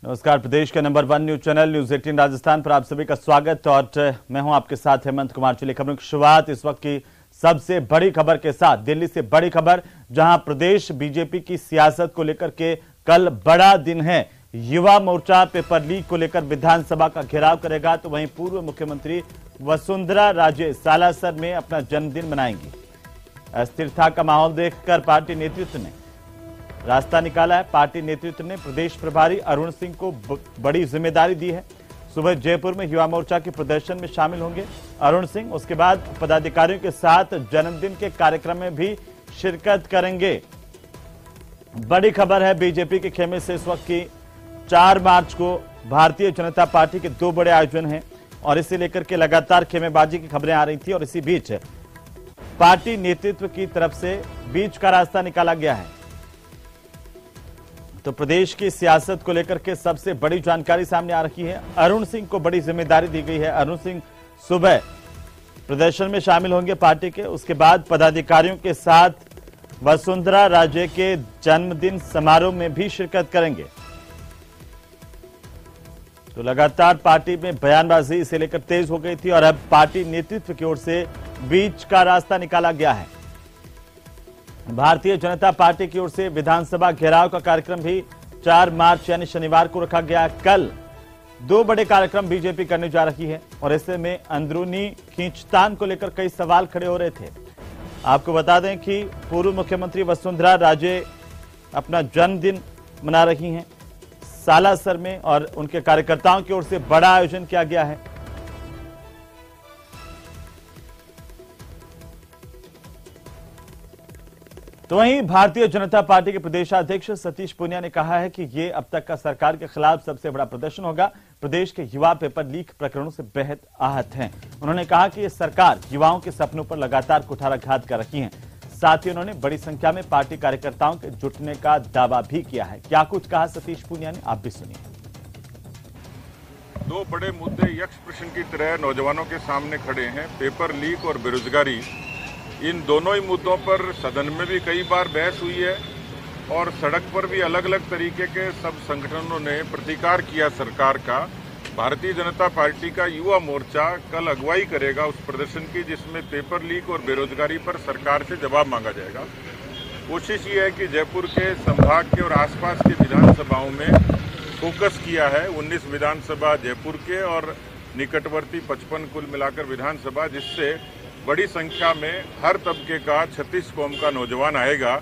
नमस्कार। प्रदेश के number 1 news channel news 18 Rajasthan पर आप सभी का स्वागत और मैं हूं आपके साथ हेमंत कुमार। चलिए खबरों की शुरुआत इस वक्त की सबसे बड़ी खबर के साथ। दिल्ली से बड़ी खबर, जहां प्रदेश बीजेपी की सियासत को लेकर के कल बड़ा दिन है। युवा मोर्चा पेपर लीक को लेकर विधानसभा का घेराव करेगा, तो वहीं पूर्व मुख्यमंत्री वसुंधरा राजे सालासर में अपना जन्मदिन मनाएंगी। अस्थिरता का माहौल देखकर पार्टी नेतृत्व ने रास्ता निकाला है। पार्टी नेतृत्व ने प्रदेश प्रभारी अरुण सिंह को बड़ी जिम्मेदारी दी है। सुबह जयपुर में युवा मोर्चा के प्रदर्शन में शामिल होंगे अरुण सिंह। उसके बाद पदाधिकारियों के साथ जन्मदिन के कार्यक्रम में भी शिरकत करेंगे। बड़ी खबर है बीजेपी के खेमे से इस वक्त की। 4 मार्च को भारतीय जनता पार्टी के 2 बड़े आयोजन हैं और इसे लेकर के लगातार खेमेबाजी की खबरें आ रही थी और इसी बीच पार्टी नेतृत्व की तरफ से बीच का रास्ता निकाला गया है। तो प्रदेश की सियासत को लेकर के सबसे बड़ी जानकारी सामने आ रही है। अरुण सिंह को बड़ी जिम्मेदारी दी गई है। अरुण सिंह सुबह प्रदर्शन में शामिल होंगे पार्टी के। उसके बाद पदाधिकारियों के साथ वसुंधरा राजे के जन्मदिन समारोह में भी शिरकत करेंगे। तो लगातार पार्टी में बयानबाजी इसे लेकर तेज हो गई थी और अब पार्टी नेतृत्व की ओर से बीच का रास्ता निकाला गया है। भारतीय जनता पार्टी की ओर से विधानसभा घेराव का कार्यक्रम भी 4 मार्च यानी शनिवार को रखा गया। कल 2 बड़े कार्यक्रम बीजेपी करने जा रही है और ऐसे में अंदरूनी खींचतान को लेकर कई सवाल खड़े हो रहे थे। आपको बता दें कि पूर्व मुख्यमंत्री वसुंधरा राजे अपना जन्मदिन मना रही हैं सालासर में और उनके कार्यकर्ताओं की ओर से बड़ा आयोजन किया गया है। तो वहीं भारतीय जनता पार्टी के प्रदेशाध्यक्ष सतीश पूनिया ने कहा है कि ये अब तक का सरकार के खिलाफ सबसे बड़ा प्रदर्शन होगा। प्रदेश के युवा पेपर लीक प्रकरणों से बेहद आहत हैं। उन्होंने कहा कि ये सरकार युवाओं के सपनों पर लगातार कुठाराघात कर रही है। साथ ही उन्होंने बड़ी संख्या में पार्टी कार्यकर्ताओं के जुटने का दावा भी किया है। क्या कुछ कहा सतीश पूनिया ने, आप भी सुनिए। 2 बड़े मुद्दे यक्ष प्रश्न की तरह नौजवानों के सामने खड़े हैं, पेपर लीक और बेरोजगारी। इन दोनों ही मुद्दों पर सदन में भी कई बार बहस हुई है और सड़क पर भी अलग अलग तरीके के सब संगठनों ने प्रतिकार किया सरकार का। भारतीय जनता पार्टी का युवा मोर्चा कल अगुवाई करेगा उस प्रदर्शन की, जिसमें पेपर लीक और बेरोजगारी पर सरकार से जवाब मांगा जाएगा। कोशिश ये है कि जयपुर के संभाग के और आसपास के विधानसभाओं में फोकस किया है। 19 विधानसभा जयपुर के और निकटवर्ती 55 कुल मिलाकर विधानसभा, जिससे बड़ी संख्या में हर तबके का 36 कौम का नौजवान आएगा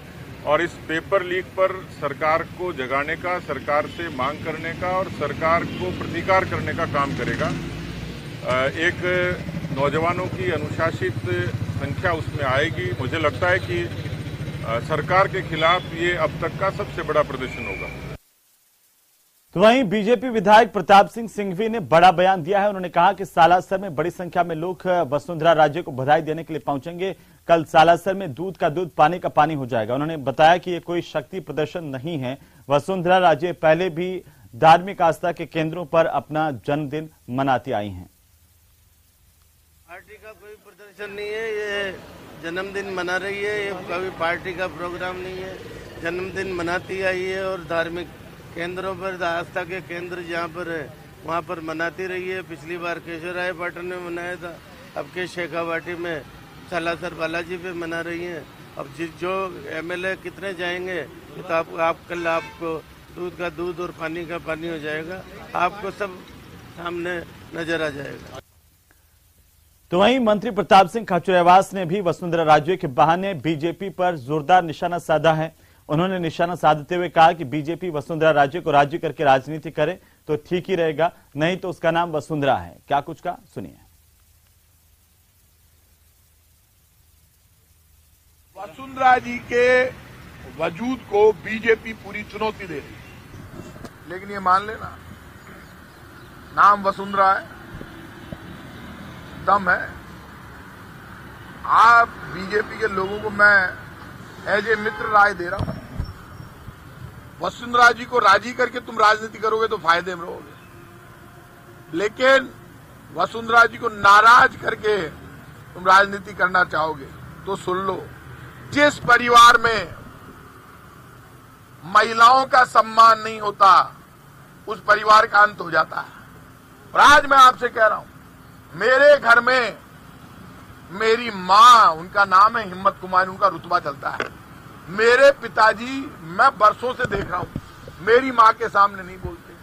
और इस पेपर लीक पर सरकार को जगाने का, सरकार से मांग करने का और सरकार को प्रतिकार करने का काम करेगा। एक नौजवानों की अनुशासित संख्या उसमें आएगी। मुझे लगता है कि सरकार के खिलाफ ये अब तक का सबसे बड़ा प्रदर्शन होगा। तो वहीं बीजेपी विधायक प्रताप सिंह सिंघवी ने बड़ा बयान दिया है। उन्होंने कहा कि सालासर में बड़ी संख्या में लोग वसुंधरा राजे को बधाई देने के लिए पहुंचेंगे। कल सालासर में दूध का दूध, पानी का पानी हो जाएगा। उन्होंने बताया कि ये कोई शक्ति प्रदर्शन नहीं है। वसुंधरा राजे पहले भी धार्मिक आस्था के केंद्रों पर अपना जन्मदिन मनाती आई हैं। पार्टी का कोई प्रदर्शन नहीं है, ये जन्मदिन मना रही है। ये कभी पार्टी का प्रोग्राम नहीं है, जन्मदिन मनाती आई है और धार्मिक केंद्रों पर, आस्था के केंद्र जहाँ पर है वहाँ पर मनाती रही है। पिछली बार केशवराय पाटन में मनाया था, अब के शेखावाटी में सालासर बालाजी पे मना रही हैं। अब जो एमएलए कितने जाएंगे तो आप कल आपको दूध का दूध और पानी का पानी हो जाएगा, आपको सब सामने नजर आ जाएगा। तो वहीं मंत्री प्रताप सिंह खाचरियावास ने भी वसुंधरा राजे के बहाने बीजेपी पर जोरदार निशाना साधा है। उन्होंने निशाना साधते हुए कहा कि बीजेपी वसुंधरा राजे को राजी करके राजनीति करे तो ठीक ही रहेगा, नहीं तो उसका नाम वसुंधरा है। क्या कुछ कहा, सुनिए। वसुंधरा जी के वजूद को बीजेपी पूरी चुनौती दे रही, लेकिन ये मान लेना, नाम वसुंधरा है, दम है। आप बीजेपी के लोगों को मैं एज ए मित्र राय दे रहा हूं, वसुंधरा जी को राजी करके तुम राजनीति करोगे तो फायदे में रहोगे, लेकिन वसुंधरा जी को नाराज करके तुम राजनीति करना चाहोगे तो सुन लो, जिस परिवार में महिलाओं का सम्मान नहीं होता, उस परिवार का अंत हो जाता है। और आज मैं आपसे कह रहा हूं, मेरे घर में मेरी मां, उनका नाम है हिम्मत कुमारी, उनका रुतबा चलता है। मेरे पिताजी, मैं बरसों से देख रहा हूं, मेरी मां के सामने नहीं बोलते।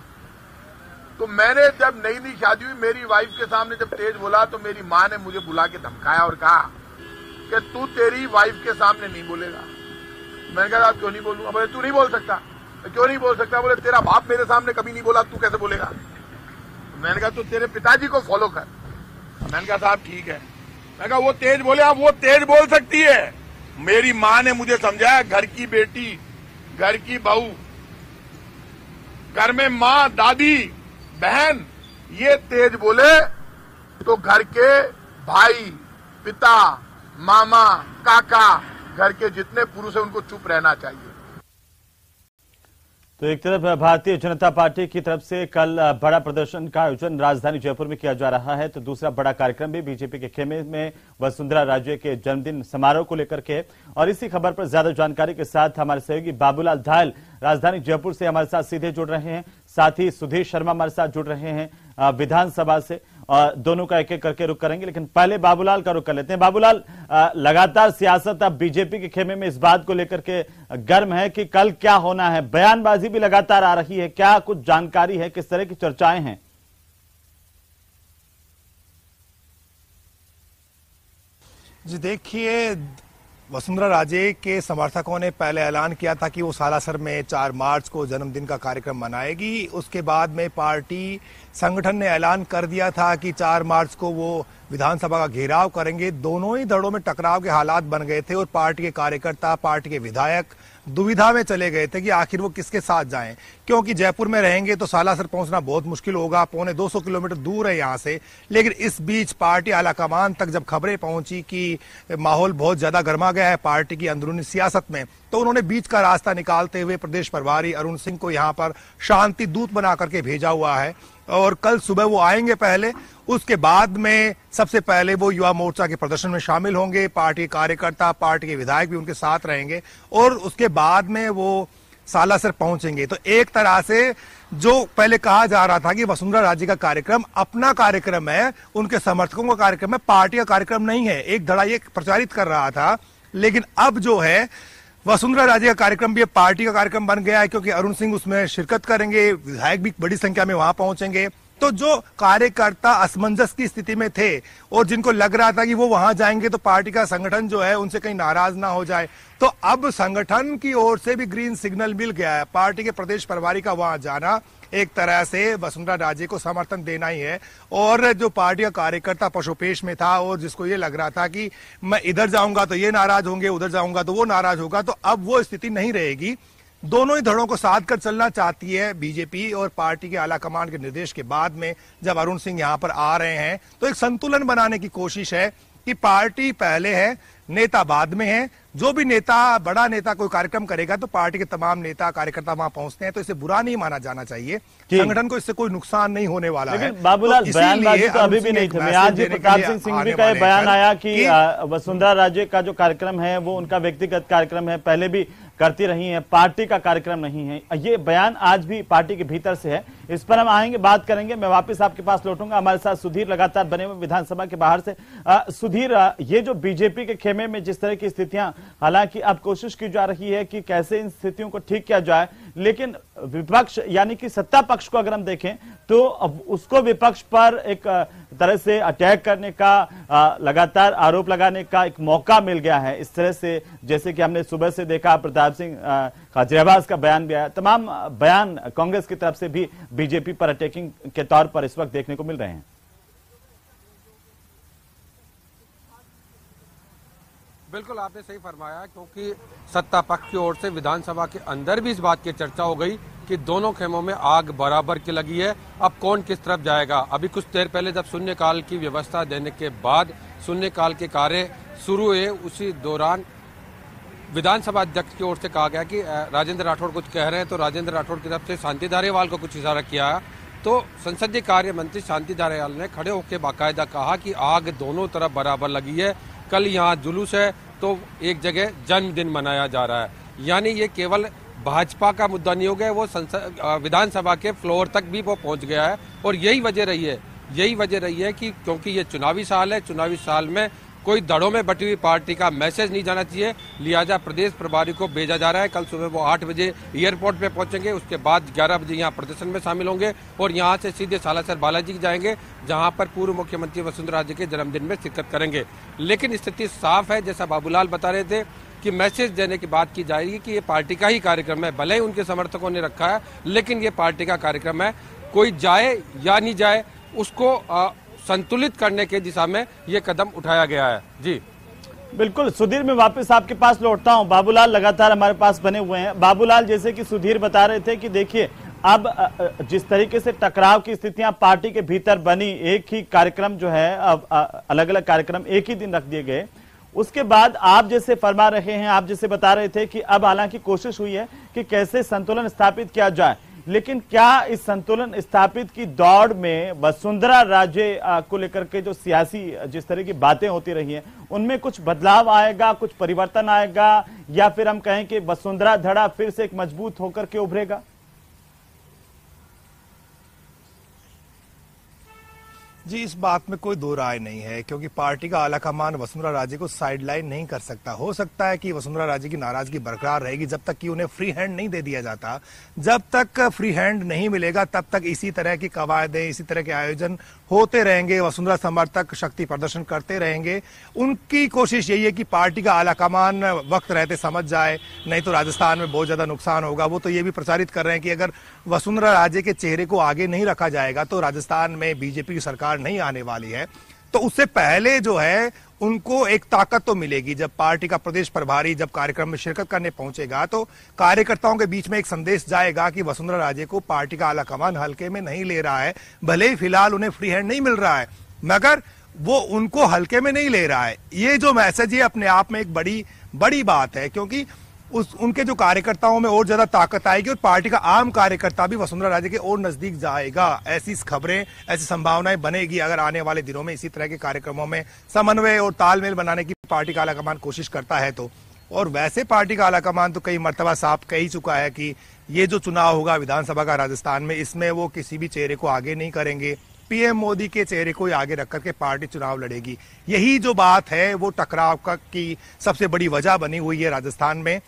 तो मैंने जब नई नई शादी हुई, मेरी वाइफ के सामने जब तेज बोला तो मेरी मां ने मुझे बुला के धमकाया और कहा कि तू तेरी वाइफ के सामने नहीं बोलेगा। मैंने कहा आप क्यों नहीं बोलूंगा? बोले तू नहीं बोल सकता। क्यों नहीं बोल सकता? बोले तेरा बाप मेरे सामने कभी नहीं बोला, तू कैसे बोलेगा? मैंने कहा तू तेरे पिताजी को फॉलो कर। मैंने कहा साहब ठीक है। मैंने कहा वो तेज बोले, आप वो तेज बोल सकती है। मेरी मां ने मुझे समझाया, घर की बेटी, घर की बहू, घर में मां, दादी, बहन ये तेज बोले तो घर के भाई, पिता, मामा, काका, घर के जितने पुरुष हैं उनको चुप रहना चाहिए। तो एक तरफ भारतीय जनता पार्टी की तरफ से कल बड़ा प्रदर्शन का आयोजन राजधानी जयपुर में किया जा रहा है, तो दूसरा बड़ा कार्यक्रम भी बीजेपी के खेमे में वसुंधरा राजे के जन्मदिन समारोह को लेकर के। और इसी खबर पर ज्यादा जानकारी के साथ हमारे सहयोगी बाबूलाल धायल राजधानी जयपुर से हमारे साथ सीधे जुड़ रहे हैं, साथ ही सुधीर शर्मा हमारे साथ जुड़ रहे हैं विधानसभा से। और दोनों का एक एक करके रुख करेंगे, लेकिन पहले बाबूलाल का रुख कर लेते हैं। बाबूलाल, लगातार सियासत अब बीजेपी के खेमे में इस बात को लेकर के गर्म है कि कल क्या होना है। बयानबाजी भी लगातार आ रही है, क्या कुछ जानकारी है, किस तरह की चर्चाएं हैं? जी देखिए, वसुंधरा राजे के समर्थकों ने पहले ऐलान किया था कि वो सालासर में 4 मार्च को जन्मदिन का कार्यक्रम मनाएगी। उसके बाद में पार्टी संगठन ने ऐलान कर दिया था कि 4 मार्च को वो विधानसभा का घेराव करेंगे। दोनों ही धड़ों में टकराव के हालात बन गए थे और पार्टी के कार्यकर्ता, पार्टी के विधायक दुविधा में चले गए थे कि आखिर वो किसके साथ जाएं, क्योंकि जयपुर में रहेंगे तो सालासर पहुंचना बहुत मुश्किल होगा, 250 किलोमीटर दूर है यहां से। लेकिन इस बीच पार्टी आलाकमान तक जब खबरें पहुंची कि माहौल बहुत ज्यादा गर्मा गया है पार्टी की अंदरूनी सियासत में, तो उन्होंने बीच का रास्ता निकालते हुए प्रदेश प्रभारी अरुण सिंह को यहां पर शांति दूत बना करके भेजा हुआ है। और कल सुबह वो आएंगे पहले, उसके बाद में सबसे पहले वो युवा मोर्चा के प्रदर्शन में शामिल होंगे। पार्टी कार्यकर्ता, पार्टी के विधायक भी उनके साथ रहेंगे और उसके बाद में वो सालासर पहुंचेंगे। तो एक तरह से जो पहले कहा जा रहा था कि वसुंधरा राजे का कार्यक्रम अपना कार्यक्रम है, उनके समर्थकों का कार्यक्रम है, पार्टी का कार्यक्रम नहीं है, एक धड़ा ये प्रचारित कर रहा था। लेकिन अब जो है वसुंधरा राजे का कार्यक्रम भी पार्टी का कार्यक्रम बन गया है, क्योंकि अरुण सिंह उसमें शिरकत करेंगे, विधायक भी बड़ी संख्या में वहां पहुंचेंगे। तो जो कार्यकर्ता असमंजस की स्थिति में थे और जिनको लग रहा था कि वो वहां जाएंगे तो पार्टी का संगठन जो है उनसे कहीं नाराज ना हो जाए, तो अब संगठन की ओर से भी ग्रीन सिग्नल मिल गया है। पार्टी के प्रदेश प्रभारी का वहां जाना एक तरह से वसुंधरा राजे को समर्थन देना ही है। और जो पार्टी का कार्यकर्ता पशुपेश में था और जिसको ये लग रहा था कि मैं इधर जाऊंगा तो ये नाराज होंगे, उधर जाऊंगा तो वो नाराज होगा, तो अब वो स्थिति नहीं रहेगी। दोनों ही धड़ों को साथ कर चलना चाहती है बीजेपी, और पार्टी के आलाकमान के निर्देश के बाद में जब अरुण सिंह यहां पर आ रहे हैं तो एक संतुलन बनाने की कोशिश है कि पार्टी पहले है, नेता बाद में है। जो भी नेता, बड़ा नेता कोई कार्यक्रम करेगा तो पार्टी के तमाम नेता कार्यकर्ता वहां पहुंचते हैं, तो इसे बुरा नहीं माना जाना चाहिए। संगठन को इससे कोई नुकसान नहीं होने वाला है। बाबूलाल, बयानबाजी तो अभी भी नहीं थी। आज प्रताप सिंह सिंघवी का बयान आया कि वसुंधरा राजे का जो कार्यक्रम है वो उनका व्यक्तिगत कार्यक्रम है, पहले भी करती रही है, पार्टी का कार्यक्रम नहीं है। ये बयान आज भी पार्टी के भीतर से है, इस पर हम आएंगे, बात करेंगे। मैं वापस आपके पास लौटूंगा। हमारे साथ सुधीर लगातार बने हुए विधानसभा के बाहर से। सुधीर, ये जो बीजेपी के खेमे में जिस तरह की स्थितियां, हालांकि अब कोशिश की जा रही है कि कैसे इन स्थितियों को ठीक किया जाए, लेकिन विपक्ष यानी कि सत्ता पक्ष को अगर हम देखें तो अब उसको विपक्ष पर एक तरह से अटैक करने का, लगातार आरोप लगाने का एक मौका मिल गया है। इस तरह से जैसे कि हमने सुबह से देखा, प्रताप सिंह खाजरियाबाज का बयान भी आया, तमाम बयान कांग्रेस की तरफ से भी बीजेपी पर अटैकिंग के तौर पर इस वक्त देखने को मिल रहे हैं। बिल्कुल आपने सही फरमाया, क्योंकि सत्ता पक्ष की ओर से विधानसभा के अंदर भी इस बात की चर्चा हो गई कि दोनों खेमों में आग बराबर की लगी है, अब कौन किस तरफ जाएगा। अभी कुछ देर पहले जब शून्यकाल की व्यवस्था देने के बाद शून्यकाल के कार्य शुरू हुए, उसी दौरान विधानसभा अध्यक्ष की ओर से कहा गया कि राजेंद्र राठौड़ कुछ कह रहे हैं, तो राजेंद्र राठौड़ की तरफ से शांति धारीवाल को कुछ इशारा किया। तो संसदीय कार्य मंत्री शांति धारीवाल ने खड़े होकर बाकायदा कहा कि आग दोनों तरफ बराबर लगी है। कल यहाँ जुलूस है तो एक जगह जन्मदिन मनाया जा रहा है, यानी ये केवल भाजपा का मुद्दा नहीं हो गया, वो विधानसभा के फ्लोर तक भी वो पहुंच गया है। और यही वजह रही है कि क्योंकि ये चुनावी साल है, चुनावी साल में कोई दड़ों में बटी हुई पार्टी का मैसेज नहीं जाना चाहिए, लिहाजा प्रदेश प्रभारी को भेजा जा रहा है। कल सुबह वो 8 बजे एयरपोर्ट पे पहुंचेंगे, उसके बाद 11 बजे यहाँ प्रदर्शन में शामिल होंगे और यहाँ से सीधे सालासर बालाजी जाएंगे, जहाँ पर पूर्व मुख्यमंत्री वसुंधरा राजे के जन्मदिन में शिरकत करेंगे। लेकिन स्थिति साफ है, जैसा बाबूलाल बता रहे थे कि मैसेज देने की बात की जाएगी कि ये पार्टी का ही कार्यक्रम है, भले ही उनके समर्थकों ने रखा है, लेकिन ये पार्टी का कार्यक्रम है। कोई जाए या नहीं जाए, उसको संतुलित करने के दिशा में ये कदम उठाया गया है। जी बिल्कुल। सुधीर, मैं वापस आपके पास लौटता हूं। बाबूलाल लगातार हमारे पास बने हुए हैं। बाबूलाल, जैसे कि सुधीर बता रहे थे कि देखिए अब जिस तरीके से टकराव की स्थितियां पार्टी के भीतर बनी, एक ही कार्यक्रम जो है, अब अलग अलग कार्यक्रम एक ही दिन रख दिए गए, उसके बाद आप जैसे फरमा रहे हैं, आप जैसे बता रहे थे कि अब हालांकि कोशिश हुई है कि कैसे संतुलन स्थापित किया जाए, लेकिन क्या इस संतुलन स्थापित की दौड़ में वसुंधरा राजे को लेकर के जो सियासी जिस तरह की बातें होती रही हैं, उनमें कुछ बदलाव आएगा, कुछ परिवर्तन आएगा, या फिर हम कहें कि वसुंधरा धड़ा फिर से एक मजबूत होकर के उभरेगा? जी, इस बात में कोई दो राय नहीं है, क्योंकि पार्टी का आलाकमान वसुंधरा राजे को साइडलाइन नहीं कर सकता। हो सकता है कि वसुंधरा राजे की नाराजगी बरकरार रहेगी जब तक कि उन्हें फ्री हैंड नहीं दे दिया जाता। जब तक फ्री हैंड नहीं मिलेगा तब तक इसी तरह की कवायदें, इसी तरह के आयोजन होते रहेंगे, वसुंधरा समर्थक शक्ति प्रदर्शन करते रहेंगे। उनकी कोशिश यही है कि पार्टी का आलाकमान वक्त रहते समझ जाए, नहीं तो राजस्थान में बहुत ज्यादा नुकसान होगा। वो तो ये भी प्रचारित कर रहे हैं कि अगर वसुंधरा राजे के चेहरे को आगे नहीं रखा जाएगा तो राजस्थान में बीजेपी की सरकार नहीं आने वाली है। तो उससे पहले जो है उनको एक ताकत तो मिलेगी। जब पार्टी का प्रदेश प्रभारी जब कार्यक्रम में शिरकत करने पहुंचेगा तो कार्यकर्ताओं के बीच में एक संदेश जाएगा कि वसुंधरा राजे को पार्टी का आलाकमान हल्के में नहीं ले रहा है। भले ही फिलहाल उन्हें फ्री हैंड नहीं मिल रहा है, मगर वो उनको हल्के में नहीं ले रहा है। ये जो मैसेज है अपने आप में एक बड़ी बात है, क्योंकि उनके जो कार्यकर्ताओं में और ज्यादा ताकत आएगी और पार्टी का आम कार्यकर्ता भी वसुंधरा राजे के और नजदीक जाएगा। ऐसी खबरें, ऐसी संभावनाएं बनेगी अगर आने वाले दिनों में इसी तरह के कार्यक्रमों में समन्वय और तालमेल बनाने की पार्टी का आलाकमान कोशिश करता है तो। और वैसे पार्टी का आलाकमान तो कई मर्तबा साफ कह ही चुका है कि ये जो चुनाव होगा विधानसभा का राजस्थान में, इसमें वो किसी भी चेहरे को आगे नहीं करेंगे। पीएम मोदी के चेहरे को आगे रख करके पार्टी चुनाव लड़ेगी। यही जो बात है वो टकराव की सबसे बड़ी वजह बनी हुई है राजस्थान में।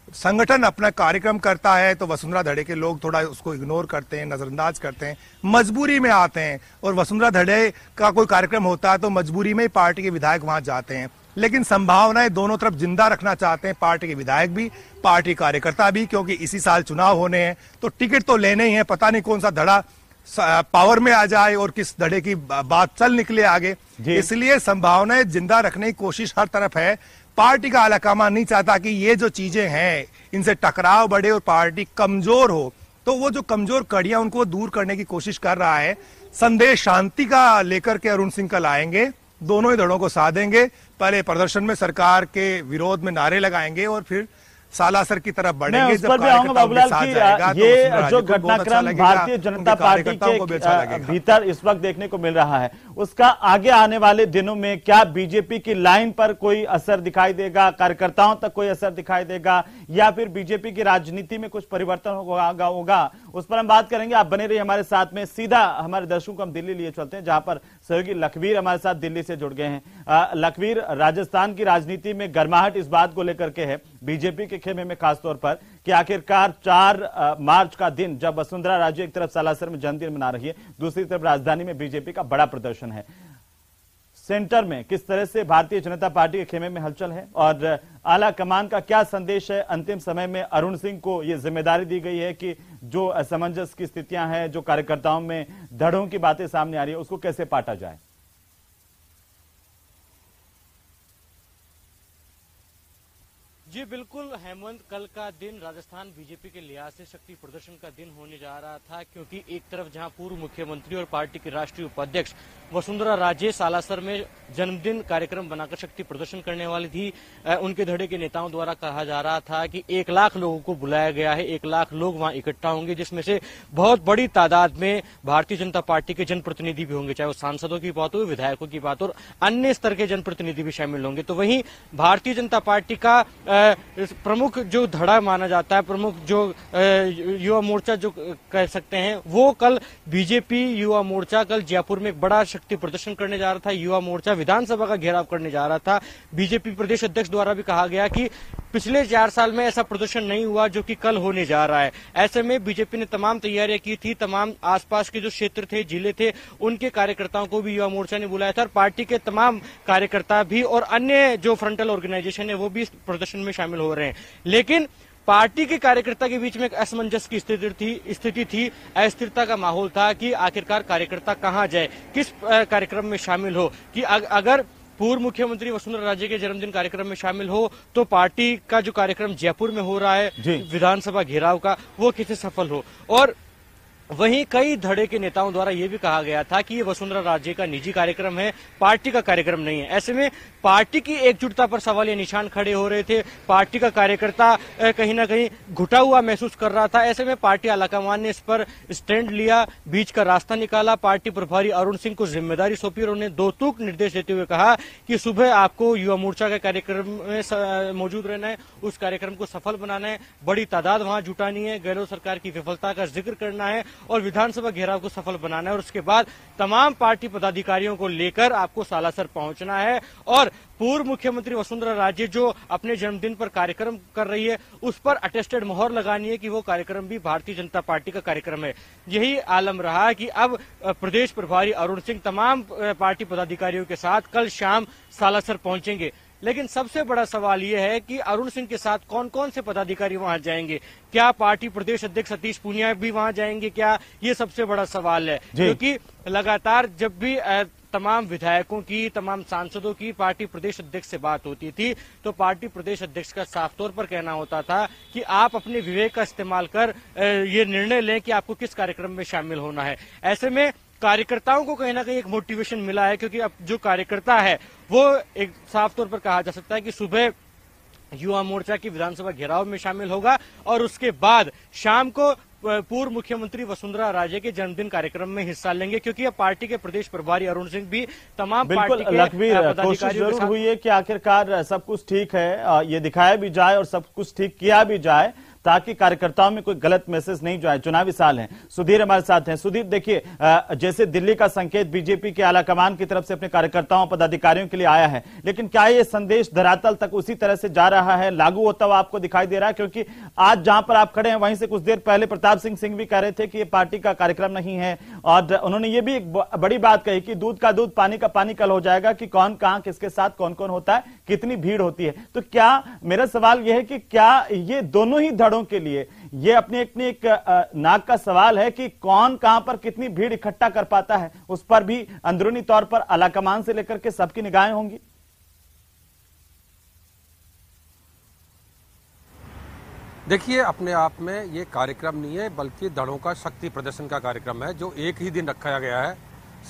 संगठन अपना कार्यक्रम करता है तो वसुंधरा धड़े के लोग थोड़ा उसको इग्नोर करते हैं, नजरअंदाज करते हैं, मजबूरी में आते हैं। और वसुंधरा धड़े का कोई कार्यक्रम होता है तो मजबूरी में ही पार्टी के विधायक वहां जाते हैं। लेकिन संभावनाएं दोनों तरफ जिंदा रखना चाहते हैं, पार्टी के विधायक भी, पार्टी कार्यकर्ता भी, क्योंकि इसी साल चुनाव होने हैं तो टिकट तो लेने ही है। पता नहीं कौन सा धड़ा पावर में आ जाए और किस धड़े की बात चल निकले आगे, इसलिए संभावनाएं जिंदा रखने की कोशिश हर तरफ है। पार्टी का आलाकमान नहीं चाहता कि ये जो चीजें हैं इनसे टकराव बढ़े और पार्टी कमजोर हो, तो वो जो कमजोर कड़ियां उनको दूर करने की कोशिश कर रहा है। संदेश शांति का लेकर के अरुण सिंह कल आएंगे, दोनों ही धड़ों को साधेंगे। पहले प्रदर्शन में सरकार के विरोध में नारे लगाएंगे और फिर सालासर की तरफ बढ़ेंगे। उस पर भी आऊंगा बाबूलाल की ये जो घटनाक्रम भारतीय जनता पार्टी के भीतर इस वक्त देखने को मिल रहा है, उसका आगे आने वाले दिनों में क्या बीजेपी की लाइन पर कोई असर दिखाई देगा, कार्यकर्ताओं तक कोई असर दिखाई देगा, या फिर बीजेपी की राजनीति में कुछ परिवर्तन होगा, उस पर हम बात करेंगे। आप बने रहिए हमारे साथ में। सीधा हमारे दर्शकों को हम दिल्ली लिए चलते हैं, जहां पर सहयोगी लखवीर हमारे साथ दिल्ली से जुड़ गए हैं। लखवीर, राजस्थान की राजनीति में गर्माहट इस बात को लेकर के है, बीजेपी के खेमे में खासतौर पर, कि आखिरकार 4 मार्च का दिन जब वसुंधरा राजे एक तरफ सालासर में जन्मदिन मना रही है, दूसरी तरफ राजधानी में बीजेपी का बड़ा प्रदर्शन है। सेंटर में किस तरह से भारतीय जनता पार्टी के खेमे में हलचल है और आला कमान का क्या संदेश है? अंतिम समय में अरुण सिंह को यह जिम्मेदारी दी गई है कि जो असमंजस की स्थितियां हैं, जो कार्यकर्ताओं में धड़ों की बातें सामने आ रही है, उसको कैसे पाटा जाए? जी बिल्कुल हेमंत, कल का दिन राजस्थान बीजेपी के लिहाज से शक्ति प्रदर्शन का दिन होने जा रहा था, क्योंकि एक तरफ जहां पूर्व मुख्यमंत्री और पार्टी के राष्ट्रीय उपाध्यक्ष वसुंधरा राजे सालासर में जन्मदिन कार्यक्रम बनाकर शक्ति प्रदर्शन करने वाली थी, उनके धड़े के नेताओं द्वारा कहा जा रहा था कि 1 लाख लोगों को बुलाया गया है, 1 लाख लोग वहां इकट्ठा होंगे, जिसमें से बहुत बड़ी तादाद में भारतीय जनता पार्टी के जनप्रतिनिधि भी होंगे, चाहे वो सांसदों की बात हो, विधायकों की बात हो, और अन्य स्तर के जनप्रतिनिधि भी शामिल होंगे। तो वहीं भारतीय जनता पार्टी का प्रमुख जो धड़ा माना जाता है, प्रमुख जो युवा मोर्चा जो कह सकते हैं, वो कल बीजेपी युवा मोर्चा कल जयपुर में एक बड़ा शक्ति प्रदर्शन करने जा रहा था। युवा मोर्चा विधानसभा का घेराव करने जा रहा था। बीजेपी प्रदेश अध्यक्ष द्वारा भी कहा गया कि पिछले 4 साल में ऐसा प्रदर्शन नहीं हुआ जो कि कल होने जा रहा है। ऐसे में बीजेपी ने तमाम तैयारियां की थी, तमाम आसपास के जो क्षेत्र थे, जिले थे, उनके कार्यकर्ताओं को भी युवा मोर्चा ने बुलाया था और पार्टी के तमाम कार्यकर्ता भी और अन्य जो फ्रंटल ऑर्गेनाइजेशन है वो भी इस प्रदर्शन में शामिल हो रहे हैं। लेकिन पार्टी के कार्यकर्ता के बीच में एक असमंजस की स्थिति थी, अस्थिरता का माहौल था कि आखिरकार कार्यकर्ता कहां जाए, किस कार्यक्रम में शामिल हो, कि अगर पूर्व मुख्यमंत्री वसुंधरा राजे के जन्मदिन कार्यक्रम में शामिल हो तो पार्टी का जो कार्यक्रम जयपुर में हो रहा है विधानसभा घेराव का, वो कैसे सफल हो। और वहीं कई धड़े के नेताओं द्वारा यह भी कहा गया था कि ये वसुंधरा राजे का निजी कार्यक्रम है, पार्टी का कार्यक्रम नहीं है। ऐसे में पार्टी की एकजुटता पर सवाल या निशान खड़े हो रहे थे। पार्टी का कार्यकर्ता कहीं ना कहीं घुटा हुआ महसूस कर रहा था। ऐसे में पार्टी आलाकमान ने इस पर स्टैंड लिया, बीच का रास्ता निकाला। पार्टी प्रभारी अरुण सिंह को जिम्मेदारी सौंपी और उन्हें 2 टूक निर्देश देते हुए कहा कि सुबह आपको युवा मोर्चा के कार्यक्रम में मौजूद रहना है, उस कार्यक्रम को सफल बनाना है, बड़ी तादाद वहां जुटानी है, गहलोत सरकार की विफलता का जिक्र करना है और विधानसभा घेराव को सफल बनाना है। और उसके बाद तमाम पार्टी पदाधिकारियों को लेकर आपको सालासर पहुंचना है और पूर्व मुख्यमंत्री वसुंधरा राजे जो अपने जन्मदिन पर कार्यक्रम कर रही है उस पर अटेस्टेड मोहर लगानी है कि वो कार्यक्रम भी भारतीय जनता पार्टी का कार्यक्रम है। यही आलम रहा कि अब प्रदेश प्रभारी अरुण सिंह तमाम पार्टी पदाधिकारियों के साथ कल शाम सालासर पहुंचेंगे। लेकिन सबसे बड़ा सवाल यह है कि अरुण सिंह के साथ कौन कौन से पदाधिकारी वहां जाएंगे, क्या पार्टी प्रदेश अध्यक्ष सतीश पूनिया भी वहां जाएंगे क्या, ये सबसे बड़ा सवाल है। क्योंकि लगातार जब भी तमाम विधायकों की, तमाम सांसदों की पार्टी प्रदेश अध्यक्ष से बात होती थी तो पार्टी प्रदेश अध्यक्ष का साफ तौर पर कहना होता था कि आप अपने विवेक का इस्तेमाल कर ये निर्णय लें कि आपको किस कार्यक्रम में शामिल होना है। ऐसे में कार्यकर्ताओं को कहीं ना कहीं एक मोटिवेशन मिला है, क्योंकि अब जो कार्यकर्ता है वो एक साफ तौर पर कहा जा सकता है कि सुबह युवा मोर्चा की विधानसभा घेराव में शामिल होगा और उसके बाद शाम को पूर्व मुख्यमंत्री वसुंधरा राजे के जन्मदिन कार्यक्रम में हिस्सा लेंगे, क्योंकि अब पार्टी के प्रदेश प्रभारी अरुण सिंह भी तमाम पार्टी के कोशिश जरूर हुई है कि आखिरकार सब कुछ ठीक है, ये दिखाया भी जाए और सब कुछ ठीक किया भी जाए ताकि कार्यकर्ताओं में कोई गलत मैसेज नहीं जाए। चुनावी साल है। सुधीर हमारे साथ हैं। सुधीर, देखिए जैसे दिल्ली का संकेत बीजेपी के आलाकमान की तरफ से अपने कार्यकर्ताओं पदाधिकारियों के लिए आया है, लेकिन क्या ये संदेश धरातल तक उसी तरह से जा रहा है, लागू होता हुआ आपको दिखाई दे रहा है? क्योंकि आज जहां पर आप खड़े हैं वहीं से कुछ देर पहले प्रताप सिंह भी कह रहे थे कि ये पार्टी का कार्यक्रम नहीं है और उन्होंने ये भी एक बड़ी बात कही कि दूध का दूध पानी का पानी कल हो जाएगा कि कौन कहां किसके साथ कौन कौन होता है, कितनी भीड़ होती है। तो क्या मेरा सवाल यह है कि क्या ये दोनों ही धड़ों के लिए ये अपनी एक नाक का सवाल है कि कौन कहां पर कितनी भीड़ इकट्ठा कर पाता है, उस पर भी अंदरूनी तौर पर आलाकमान से लेकर के सबकी निगाहें होंगी? देखिए, अपने आप में ये कार्यक्रम नहीं है बल्कि धड़ों का शक्ति प्रदर्शन का कार्यक्रम है जो एक ही दिन रखा गया है।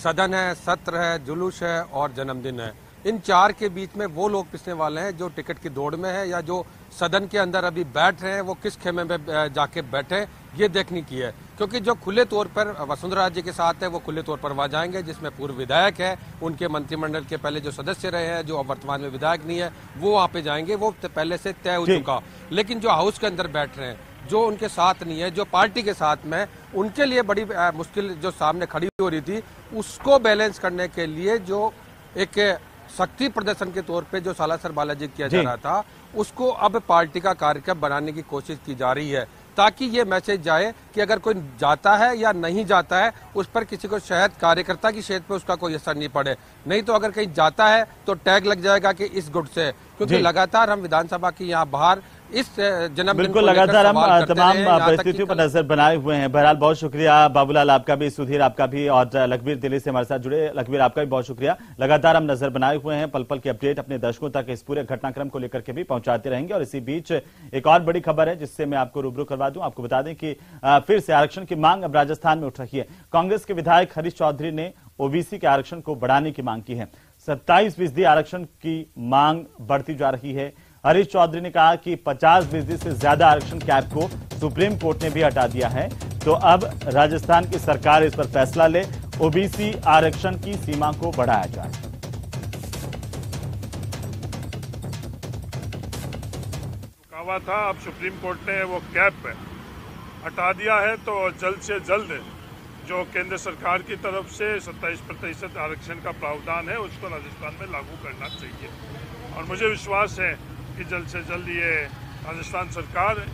सदन है, सत्र है, जुलूस है और जन्मदिन है। इन 4 के बीच में वो लोग पिसने वाले हैं जो टिकट की दौड़ में है या जो सदन के अंदर अभी बैठ रहे हैं, वो किस खेमे में जाके बैठे, ये देखने की है। क्योंकि जो खुले तौर पर वसुंधरा राजे के साथ है वो खुले तौर पर वहां जाएंगे, जिसमें पूर्व विधायक है, उनके मंत्रिमंडल के पहले जो सदस्य रहे हैं, जो अब वर्तमान में विधायक नहीं है, वो वहां पे जाएंगे, वो पहले से तय हो चुका। लेकिन जो हाउस के अंदर बैठ रहे हैं, जो उनके साथ नहीं है, जो पार्टी के साथ में, उनके लिए बड़ी मुश्किल जो सामने खड़ी हो रही थी, उसको बैलेंस करने के लिए जो एक शक्ति प्रदर्शन के तौर पे जो सालासर बालाजी किया जा रहा था, उसको अब पार्टी का कार्यक्रम बनाने की कोशिश की जा रही है ताकि ये मैसेज जाए कि अगर कोई जाता है या नहीं जाता है उस पर किसी को शायद कार्यकर्ता की सेहत पे उसका कोई असर नहीं पड़े। नहीं तो अगर कहीं जाता है तो टैग लग जाएगा कि इस गुट से, क्योंकि लगातार हम विधानसभा की यहाँ बाहर इस जन्मदिन बिल्कुल लगातार हम तमाम परिस्थितियों पर नजर बनाए हुए हैं। बहरहाल बहुत शुक्रिया बाबूलाल आपका भी, सुधीर आपका भी और लखबीर दिल्ली से हमारे साथ जुड़े। लखबीर आपका भी बहुत शुक्रिया। लगातार हम नजर बनाए हुए हैं, पल पल की अपडेट अपने दर्शकों तक इस पूरे घटनाक्रम को लेकर के भी पहुंचाते रहेंगे। और इसी बीच एक और बड़ी खबर है जिससे मैं आपको रूबरू करवा दूं। आपको बता दें कि फिर से आरक्षण की मांग अब राजस्थान में उठ रही है। कांग्रेस के विधायक हरीश चौधरी ने ओबीसी के आरक्षण को बढ़ाने की मांग की है। 27% आरक्षण की मांग बढ़ती जा रही है। हरीश चौधरी ने कहा कि 50% से ज्यादा आरक्षण कैप को सुप्रीम कोर्ट ने भी हटा दिया है, तो अब राजस्थान की सरकार इस पर फैसला ले, ओबीसी आरक्षण की सीमा को बढ़ाया जाए। दावा था, अब सुप्रीम कोर्ट ने वो कैप हटा दिया है, तो जल्द से जल्द जो केंद्र सरकार की तरफ से 27% आरक्षण का प्रावधान है उसको राजस्थान में लागू करना चाहिए। और मुझे विश्वास है कि जल्द से जल्द ये राजस्थान सरकार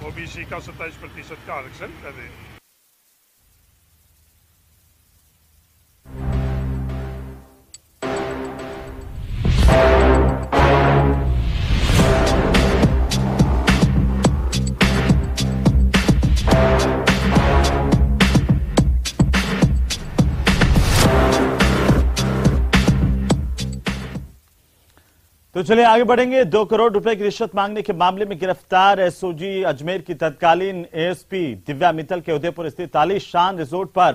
ओबीसी का 27% का आरक्षण करे। तो चलिए आगे बढ़ेंगे। 2 करोड़ रुपए की रिश्वत मांगने के मामले में गिरफ्तार एसओजी अजमेर की तत्कालीन एएसपी दिव्या मित्तल के उदयपुर स्थित आलीशान रिसोर्ट पर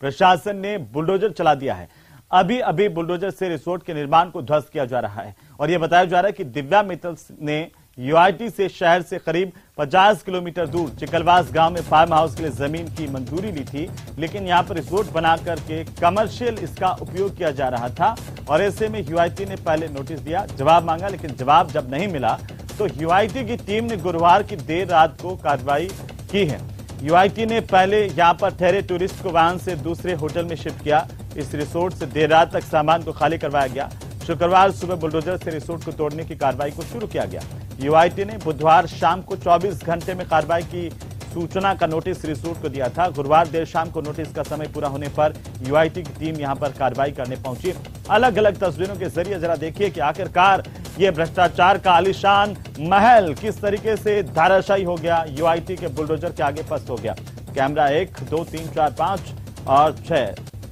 प्रशासन ने बुलडोजर चला दिया है। अभी बुलडोजर से रिसोर्ट के निर्माण को ध्वस्त किया जा रहा है और यह बताया जा रहा है कि दिव्या मित्तल ने यूआईटी से शहर से करीब 50 किलोमीटर दूर चिकलवास गांव में फार्म हाउस के लिए जमीन की मंजूरी ली थी, लेकिन यहां पर रिसोर्ट बनाकर के कमर्शियल इसका उपयोग किया जा रहा था और ऐसे में यूआईटी ने पहले नोटिस दिया, जवाब मांगा, लेकिन जवाब जब नहीं मिला तो यूआईटी की टीम ने गुरुवार की देर रात को कार्रवाई की है। यूआईटी ने पहले यहां पर ठहरे टूरिस्ट को वाहन से दूसरे होटल में शिफ्ट किया। इस रिसोर्ट से देर रात तक सामान को खाली करवाया गया। शुक्रवार सुबह बुलडोजर से रिसोर्ट को तोड़ने की कार्रवाई को शुरू किया गया। यूआईटी ने बुधवार शाम को 24 घंटे में कार्रवाई की सूचना का नोटिस रिसोर्ट को दिया था। गुरुवार देर शाम को नोटिस का समय पूरा होने पर यूआईटी की टीम यहां पर कार्रवाई करने पहुंची। अलग अलग तस्वीरों के जरिए जरा देखिए कि आखिरकार ये भ्रष्टाचार का आलीशान महल किस तरीके से धाराशायी हो गया, यूआईटी के बुलडोजर के आगे पस्त हो गया। कैमरा 1, 2, 3, 4, 5 और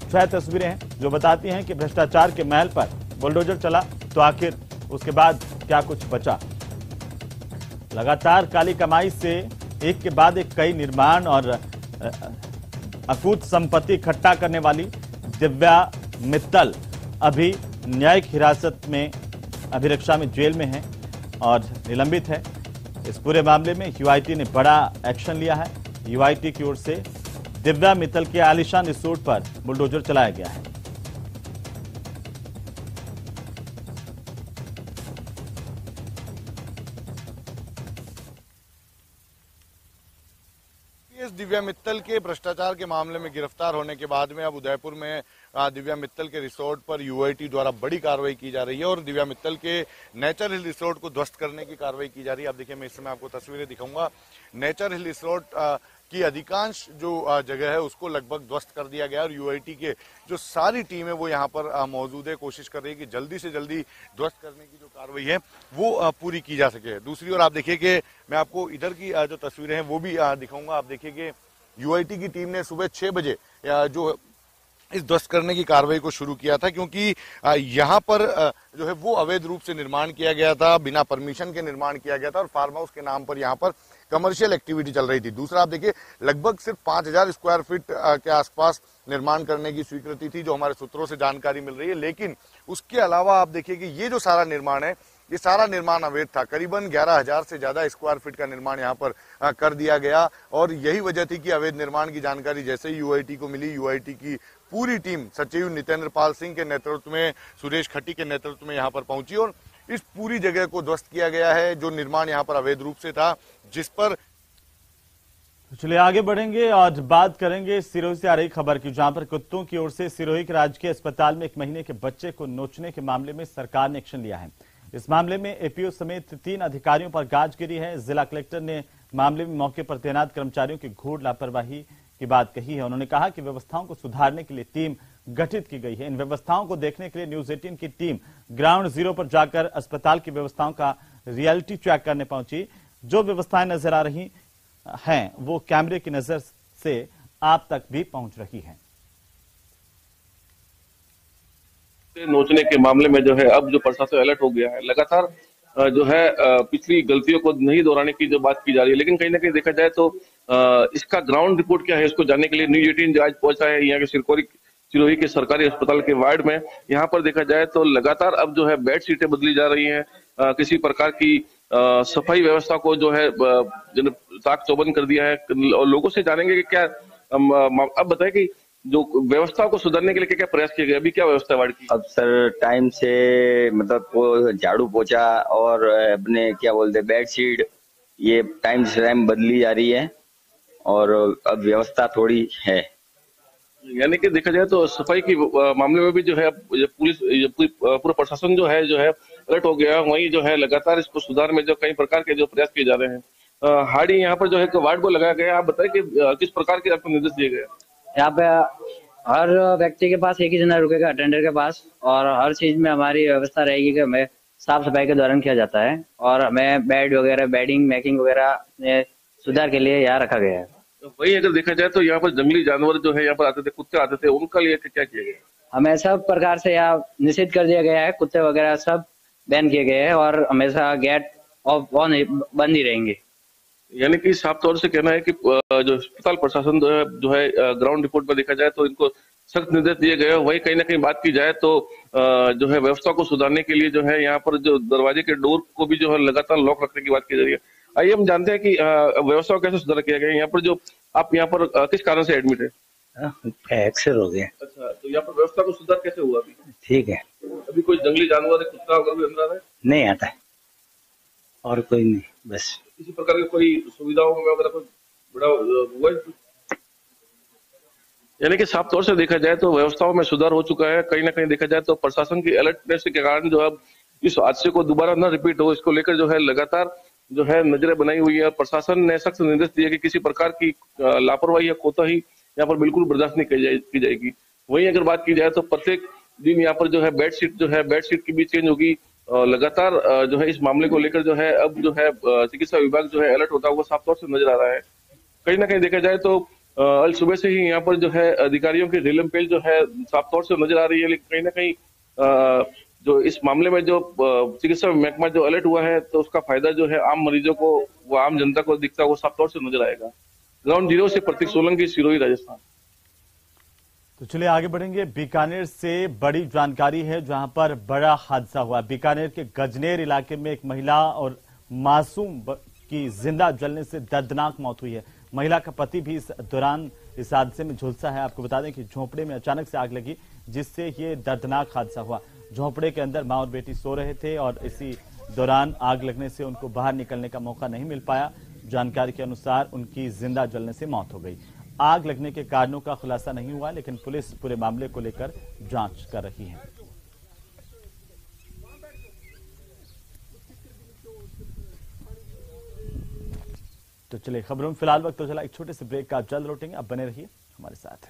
6 तस्वीरें हैं जो बताती हैं कि भ्रष्टाचार के महल पर बुलडोजर चला तो आखिर उसके बाद क्या कुछ बचा। लगातार काली कमाई से एक के बाद एक कई निर्माण और अकूत संपत्ति इकट्ठा करने वाली दिव्या मित्तल अभी न्यायिक हिरासत में अभिरक्षा में जेल में है और निलंबित है। इस पूरे मामले में यूआईटी ने बड़ा एक्शन लिया है। यूआईटी की ओर से दिव्या मित्तल के आलीशान रिसोर्ट पर बुलडोजर चलाया गया है। दिव्या मित्तल के भ्रष्टाचार के मामले में गिरफ्तार होने के बाद में अब उदयपुर में दिव्या मित्तल के रिसोर्ट पर यूआईटी द्वारा बड़ी कार्रवाई की जा रही है और दिव्या मित्तल के नेचर हिल रिसोर्ट को ध्वस्त करने की कार्रवाई की जा रही है। अब देखिए, मैं इस समय आपको तस्वीरें दिखाऊंगा। नेचर हिल रिसोर्ट की अधिकांश जो जगह है उसको लगभग ध्वस्त कर दिया गया और यूआईटी के जो सारी टीम है वो यहाँ पर मौजूद है, कोशिश कर रही है कि जल्दी से जल्दी ध्वस्त करने की जो कार्रवाई है वो पूरी की जा सके। दूसरी ओर आप देखिए कि मैं आपको इधर की जो तस्वीरें हैं वो भी दिखाऊंगा। आप देखिए कि यूआईटी की टीम ने सुबह 6 बजे जो इस ध्वस्त करने की कार्रवाई को शुरू किया था, क्योंकि यहाँ पर जो है वो अवैध रूप से निर्माण किया गया था, बिना परमिशन के निर्माण किया गया था और फार्म हाउस के नाम पर यहाँ पर कमर्शियल एक्टिविटी चल रही थी। दूसरा, आप देखिए, लगभग सिर्फ 5000 स्क्वायर फीट के आसपास निर्माण करने की स्वीकृति थी, जो हमारे सूत्रों से जानकारी मिल रही है। लेकिन उसके अलावा आप देखिए कि ये जो सारा निर्माण है, ये सारा निर्माण अवैध था। करीबन 11000 से ज्यादा स्क्वायर फीट का निर्माण यहाँ पर कर दिया गया और यही वजह थी कि अवैध निर्माण की जानकारी जैसे ही यूआईटी को मिली, यूआईटी की पूरी टीम सचिव नितेंद्र पाल सिंह के नेतृत्व में, सुरेश खट्टी के नेतृत्व में यहाँ पर पहुंची और इस पूरी जगह को ध्वस्त किया गया है जो निर्माण यहाँ पर अवैध रूप से था, जिस पर चलिए आगे बढ़ेंगे और बात करेंगे सिरोही से आ रही खबर की, जहां पर कुत्तों की ओर से सिरोही के राजकीय अस्पताल में 1 महीने के बच्चे को नोचने के मामले में सरकार ने एक्शन लिया है। इस मामले में एपीओ समेत 3 अधिकारियों पर गाज गिरी है। जिला कलेक्टर ने मामले में मौके पर तैनात कर्मचारियों की घोर लापरवाही की बात कही है। उन्होंने कहा कि व्यवस्थाओं को सुधारने के लिए टीम गठित की गई है। इन व्यवस्थाओं को देखने के लिए न्यूज 18 की टीम ग्राउंड जीरो पर जाकर अस्पताल की व्यवस्थाओं का रियलिटी चेक करने पहुंची। जो व्यवस्थाएं नजर आ रही हैं वो कैमरे की नजर से आप तक भी पहुंच रही हैं। नोचने के मामले में जो है अब जो प्रशासन अलर्ट हो गया है, लगातार जो है पिछली गलतियों को नहीं दोहराने की जो बात की जा रही है, लेकिन कहीं ना कहीं देखा जाए तो इसका ग्राउंड रिपोर्ट क्या है इसको जानने के लिए न्यूज 18 आज पहुंचा है यहाँ के सिरोही के सरकारी अस्पताल के वार्ड में। यहाँ पर देखा जाए तो लगातार अब जो है बेड सीटें बदली जा रही हैं, किसी प्रकार की सफाई व्यवस्था को जो है ताक चौबंद कर दिया है और लोगों से जानेंगे कि क्या अब बताएं कि जो व्यवस्था को सुधारने के लिए क्या क्या प्रयास किए गए, अभी क्या व्यवस्था है वार्ड की? अब सर टाइम से मतलब झाड़ू पोछा और अपने क्या बोलते बेडशीट ये टाइम से टाइम बदली जा रही है और अब व्यवस्था थोड़ी है। यानी कि देखा जाए तो सफाई की मामले में भी जो है पुलिस पूरा प्रशासन जो है अलर्ट हो गया। वहीं जो है लगातार इसको सुधार में जो कई प्रकार के जो प्रयास किए जा रहे हैं। हाड़ी यहाँ पर जो है वार्ड को लगाया गया। आप बताएं कि किस प्रकार के आपको निर्देश दिए गए? यहाँ पे हर व्यक्ति के पास एक ही जना रुकेगा अटेंडर के पास, और हर चीज में हमारी व्यवस्था रहेगी कि हमें साफ सफाई के दौरान किया जाता है, और हमें बेड वगैरह बेडिंग मेकिंग वगैरह में सुधार के लिए यहाँ रखा गया है। वही अगर देखा जाए तो यहाँ पर जंगली जानवर जो है यहाँ पर आते थे, कुत्ते आते थे, उनका लिए क्या किया गया? हमें सब प्रकार से यहाँ निषिद्ध कर दिया गया है। कुत्ते वगैरह सब बैन किए गए हैं और हमेशा गेट ऑफ बंद ही रहेंगे। यानी कि साफ तौर से कहना है कि जो अस्पताल प्रशासन जो है ग्राउंड रिपोर्ट में देखा जाए तो इनको सख्त निर्देश दिए गए हैं। वही कहीं ना कहीं बात की जाए तो जो है व्यवस्था को सुधारने के लिए जो है यहाँ पर जो दरवाजे के डोर को भी जो है लगातार लॉक रखने की बात की जा रही है। आइए हम जानते हैं कि व्यवस्था को कैसे सुधार किया गया। यहाँ पर जो आप यहाँ पर किस कारण से एडमिट है? एक्सर हो गया। अच्छा, तो यहाँ पर व्यवस्था को सुधार कैसे हुआ अभी? ठीक है। अभी कोई जंगली जानवर है, कुत्ता वगैरह भी अंदर आ रहा है? नहीं आता है और कोई नहीं, बस किसी प्रकार की कोई सुविधाओं वगैरह कोई बड़ा हुआ है? यानी कि साफ तौर से देखा जाए तो व्यवस्थाओं में सुधार हो चुका है। कहीं ना कहीं देखा जाए तो प्रशासन की अलर्टनेस के कारण जो है इस हादसे को दोबारा न रिपीट हो, इसको लेकर जो है लगातार जो है नजरें बनाई हुई है। प्रशासन ने सख्त निर्देश दिए कि किसी प्रकार की लापरवाही या कोताही यहाँ पर बिल्कुल बर्दाश्त नहीं की जाएगी। वहीं अगर बात की जाए तो प्रत्येक दिन यहाँ पर जो है बेडशीट की भी चेंज होगी। लगातार जो है इस मामले को लेकर जो है अब जो है चिकित्सा विभाग जो है अलर्ट होता हुआ साफ तौर से नजर आ रहा है। कहीं ना कहीं देखा जाए तो आज सुबह से ही यहाँ पर जो है अधिकारियों की ढीलम पेल जो है साफ तौर से नजर आ रही है। लेकिन कहीं ना कहीं जो इस मामले में जो चिकित्सा महकमा जो अलर्ट हुआ है तो उसका फायदा जो है आम मरीजों को व आम जनता को दिखता हुआ साफ तौर से नजर आएगा। ग्राउंड जीरो से प्रतीक सोलंकी, सिरोही, राजस्थान। तो चलिए आगे बढ़ेंगे। बीकानेर से बड़ी जानकारी है जहां पर बड़ा हादसा हुआ। बीकानेर के गजनेर इलाके में एक महिला और मासूम की जिंदा जलने से दर्दनाक मौत हुई है। महिला का पति भी इस दौरान इस हादसे में झुलसा है। आपको बता दें कि झोंपड़े में अचानक से आग लगी जिससे ये दर्दनाक हादसा हुआ। झोंपड़े के अंदर मां और बेटी सो रहे थे और इसी दौरान आग लगने से उनको बाहर निकलने का मौका नहीं मिल पाया। जानकारी के अनुसार उनकी जिंदा जलने से मौत हो गई। आग लगने के कारणों का खुलासा नहीं हुआ, लेकिन पुलिस पूरे मामले को लेकर जांच कर रही है। तो चलिए खबरों में फिलहाल वक्त तो चला एक छोटे से ब्रेक का, आप जल्द लौटेंगे। आप बने रहिए हमारे साथ।